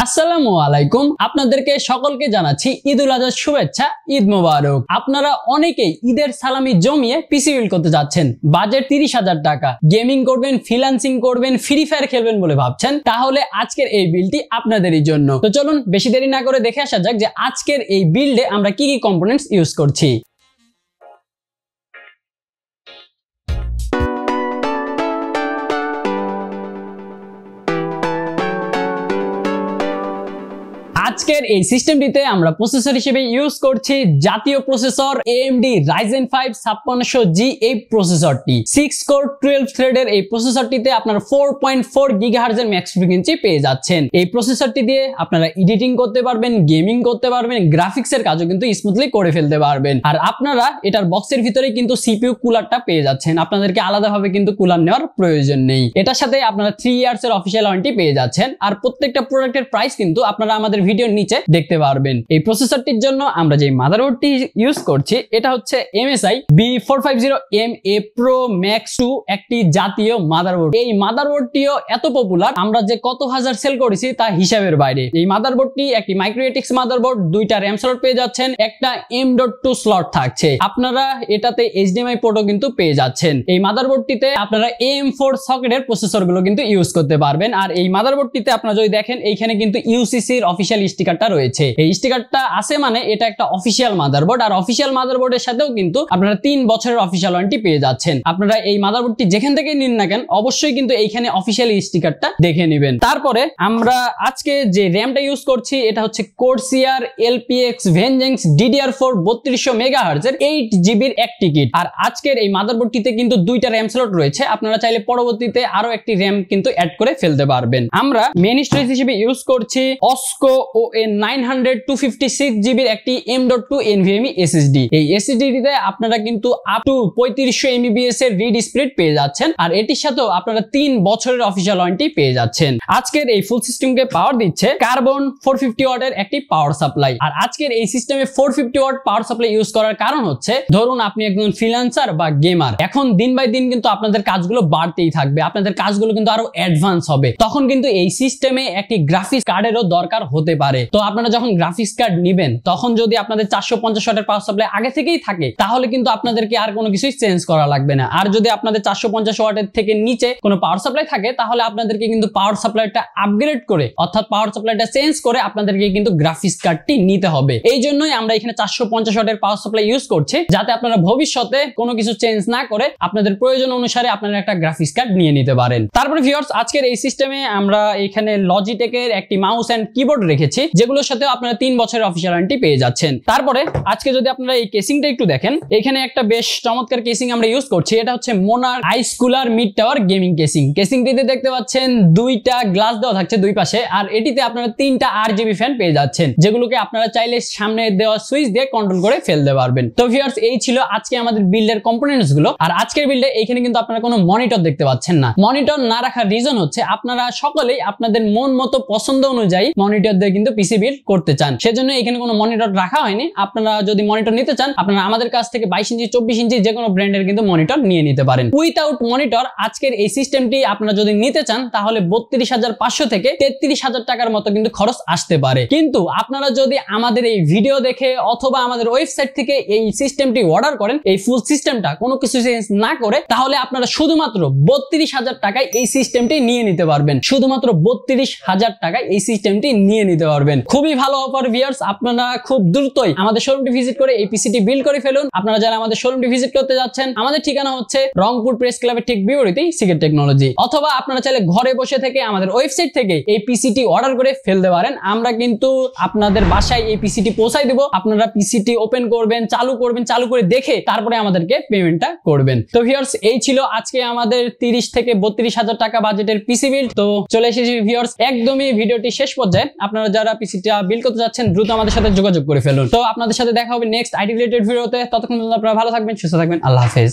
আসসালামু আলাইকুম, আপনাদেরকে সকলকে জানাচ্ছি ঈদুল আজহার শুভেচ্ছা, ঈদ মোবারক। আপনারা অনেকেই ঈদের সালামি জমিয়ে পিসি বিল্ড করতে যাচ্ছেন, বাজেট 30,000 টাকা, গেমিং করবেন, ফ্রিল্যান্সিং করবেন, ফ্রি ফায়ার খেলবেন বলে ভাবছেন, তাহলে আজকের এই বিল্ডটি আপনাদেরই জন্য। তো চলুন বেশি দেরি না করে দেখে আসা যাক যে আজকের এই বিল্ডে আমরা কি কি কম্পোনেন্টস ইউজ করছি। আজকের এই সিস্টেমটিতে আমরা প্রসেসর হিসেবে ইউজ করছি জাতীয় প্রসেসর AMD Ryzen 5 5600G। এই প্রসেসরটি 6 কোর 12 থ্রেডের এই প্রসেসরটিতে আপনারা 4.4 GHz এর ম্যাক্স ফ্রিকোয়েন্সি পেয়ে যাচ্ছেন। এই প্রসেসরটি দিয়ে আপনারা এডিটিং করতে পারবেন, গেমিং করতে পারবেন, গ্রাফিক্সের কাজও কিন্তু স্মুথলি করে ফেলতে পারবেন। আর আপনারা এটার বক্সের ভিতরেই কিন্তু CPU কুলারটা পেয়ে যাচ্ছেন, আপনাদেরকে আলাদাভাবে কিন্তু কুলার নেওয়ার প্রয়োজন নেই। এটার সাথে আপনারা 3 ইয়ার্স এর অফিশিয়াল ওয়ারেন্টি পেয়ে যাচ্ছেন। আর প্রত্যেকটা প্রোডাক্টের প্রাইস কিন্তু আপনারা আমাদের ভিডিওর নিচে দেখতে পারবেন। এই প্রসেসরটির জন্য আমরা যে মাদারবোর্ডটি ইউজ করছি এটা হচ্ছে MSI B450MA Pro Max 2, একটি জাতীয় মাদারবোর্ড। এই মাদারবোর্ডটিও এত পপুলার, আমরা যে কত হাজার সেল করেছি তা হিসাবের বাইরে। এই মাদারবোর্ডটি একটি মাইক্রোএটিক্স মাদারবোর্ড, 2টা RAM স্লট পেয়ে যাচ্ছেন, একটা M.2 স্লট থাকছে। আপনারা এটাতে HDMI পোর্টও কিন্তু পেয়ে যাচ্ছেন। এই মাদারবোর্ডটিতে আপনারা AM4 সকেটের প্রসেসরগুলো কিন্তু ইউজ করতে পারবেন। আর এই মাদারবোর্ডটিতে আপনারা যদি দেখেন এইখানে কিন্তু UCC এর অফিশিয়াল স্টিকারটা রয়েছে। এই স্টিকারটা আছে মানে এটা একটা অফিশিয়াল মাদারবোর্ড। আর অফিশিয়াল মাদারবোর্ডের সাথেও কিন্তু আপনারা 3 বছরের অফিশিয়াল ওয়ারেন্টি পেয়ে যাচ্ছেন। আপনারা এই মাদারবোর্ডটি যেখান থেকে নিন না কেন অবশ্যই কিন্তু এইখানে অফিশিয়াল স্টিকারটা দেখে নেবেন। তারপরে আমরা আজকে যে র্যামটা ইউজ করছি এটা হচ্ছে Corsair LPX Vengeance DDR4 3200 MHz এর 8GB এর একটি কিট। আর আজকের এই মাদারবোর্ডটিতে কিন্তু 2টা RAM স্লট রয়েছে, আপনারা চাইলে পরবর্তীতে আরো একটি RAM কিন্তু অ্যাড করে ফেলতে পারবেন। আমরা মেইন স্টোরেজ হিসেবে ইউজ করছি OSCO ON900 256GB এর একটি M.2 NVMe SSD। এই SSD তে আপনারা কিন্তু আপ টু 3500 MBps এর রিড স্পিড পেয়ে যাচ্ছেন। আর এটির সাথেও আপনারা 3 বছরের অফিশিয়াল ওয়ারেন্টি পেয়ে যাচ্ছেন। আজকের এই ফুল সিস্টেমকে পাওয়ার দিচ্ছে কার্বন 450 ওয়াটের একটি পাওয়ার সাপ্লাই। আর আজকের এই সিস্টেমে 450 ওয়াট পাওয়ার সাপ্লাই ইউজ করার কারণ হচ্ছে, ধরুন আপনি একজন ফ্রিল্যান্সার বা গেমার, এখন দিন বাই দিন কিন্তু আপনাদের কাজগুলো বাড়তেই থাকবে, আপনাদের কাজগুলো কিন্তু আরো অ্যাডভান্স হবে, তখন কিন্তু এই সিস্টেমে একটি গ্রাফিক্স কার্ডেরও দরকার হতে পারে। তো আপনারা যখন গ্রাফিক্স কার্ড নেবেন তখন যদি আপনাদের 450 ওয়াটের পাওয়ার সাপ্লাই আগে থেকেই থাকে তাহলে কিন্তু আপনাদেরকে আর কোনো কিছুই চেঞ্জ করা লাগবে না। আর যদি আপনাদের 450 ওয়াটের থেকে নিচে কোনো পাওয়ার সাপ্লাই থাকে তাহলে আপনাদেরকে কিন্তু পাওয়ার সাপ্লাইটা আপগ্রেড করে, অর্থাৎ পাওয়ার সাপ্লাইটা চেঞ্জ করে আপনাদেরকে কিন্তু গ্রাফিক্স কার্ডটি নিতে হবে। এই জন্যই আমরা এখানে 450 ওয়াটের পাওয়ার সাপ্লাই ইউজ করছি, যাতে আপনারা ভবিষ্যতে কোনো কিছু চেঞ্জ না করে আপনাদের প্রয়োজন অনুসারে আপনারা একটা গ্রাফিক্স কার্ড নিয়ে নিতে পারেন। তারপরে ভিউয়ার্স, আজকের এই সিস্টেমে আমরা এখানে লজিটেকের একটি মাউস এন্ড কিবোর্ড রেখেছি, যেগুলোর সাথে আপনারা 3 বছরের অফিশিয়াল ওয়ারেন্টি পেয়ে যাচ্ছেন। তারপরে আজকে যদি আপনারা এই কেসিংটা একটু দেখেন, এখানে একটা বেশ চমৎকার কেসিং আমরা ইউজ করছি। এটা হচ্ছে monarch ice cooler mid tower gaming casing. কেসিংটিতে দেখতে পাচ্ছেন 2টা গ্লাস দেওয়া থাকছে দুই পাশে, আর এটিতে আপনারা 3টা RGB ফ্যান পেয়ে যাচ্ছেন, যেগুলোকে আপনারা চাইলে সামনে দেওয়া সুইচ দিয়ে কন্ট্রোল করে ফেলতে পারবেন। তো ভিউয়ার্স, এই ছিল আজকে আমাদের বিল্ডের কম্পোনেন্টস গুলো। আর আজকের বিল্ডে এখানে কিন্তু আপনারা কোনো মনিটর দেখতে পাচ্ছেন না। মনিটর না রাখার রিজন হচ্ছে আপনারা সকলেই আপনাদের মন মতো পছন্দ অনুযায়ী মনিটর দিয়ে কিন্তু পিসি বিল্ড করতে চান, সেজন্য এখানে কোনো মনিটর রাখা হয়নি। আপনারা যদি মনিটর নিতে চান আপনারা আমাদের কাছ থেকে 22 ইঞ্চি 24 ইঞ্চি যে কোনো ব্র্যান্ডের কিন্তু মনিটর নিয়ে নিতে পারেন। উইথাউট মনিটর আজকের এই সিস্টেমটি আপনারা যদি নিতে চান তাহলে 32,500 থেকে 33,000 টাকার মতো কিন্তু খরচ আসতে পারে। কিন্তু আপনারা যদি আমাদের এই ভিডিও দেখে অথবা আমাদের ওয়েবসাইট থেকে এই সিস্টেমটি অর্ডার করেন, এই ফুল সিস্টেমটা কোনো কিছু চেঞ্জ না করে, তাহলে আপনারা শুধুমাত্র 32,000 টাকায় এই সিস্টেমটি নিয়ে নিতে পারবেন। শুধুমাত্র 32,000 টাকায় এই সিস্টেমটি নিয়ে নিতে পারবেন। খুবই ভালো অফার ভিউয়ার্স, আপনারা খুব দ্রুতই আমাদের শোরুমটি ভিজিট করে এই পিসিটি বিল্ড করে ফেলুন। আপনারা যারা আমাদের শোরুমটি ভিজিট করতে যাচ্ছেন, আমাদের ঠিকানা হচ্ছে রংপুর প্রেস ক্লাবের ঠিক বিপরীতেই সিক্রেট টেকনোলজি। অথবা আপনারা চাইলে ঘরে বসে থেকে আমাদের ওয়েবসাইট থেকে এই পিসিটি অর্ডার করে ফেলতে পারেন। আমরা কিন্তু আপনাদের বাসায় এই পিসিটি পৌঁছাই দেব। আপনারা পিসিটি ওপেন করবেন, চালু করে দেখে তারপরে আমাদেরকে পেমেন্টটা করবেন। তো ভিউয়ার্স, এই ছিল আজকে আমাদের 30 থেকে 32,000 টাকা বাজেটের পিসি বিল্ড। তো চলে এসেছি ভিউয়ার্স একদমই ভিডিওটি শেষ পর্যায়ে। আপনারা যারা পিসিটা বিল্ড করতে যাচ্ছেন দ্রুত আমাদের সাথে যোগাযোগ করে ফেলুন। তো আপনাদের সাথে দেখা হবে নেক্সট আইটি রিলেটেড ভিডিওতে। ততক্ষণ আপনারা ভালো থাকবেন, সুস্থ থাকবেন। আল্লাহ হাফেজ।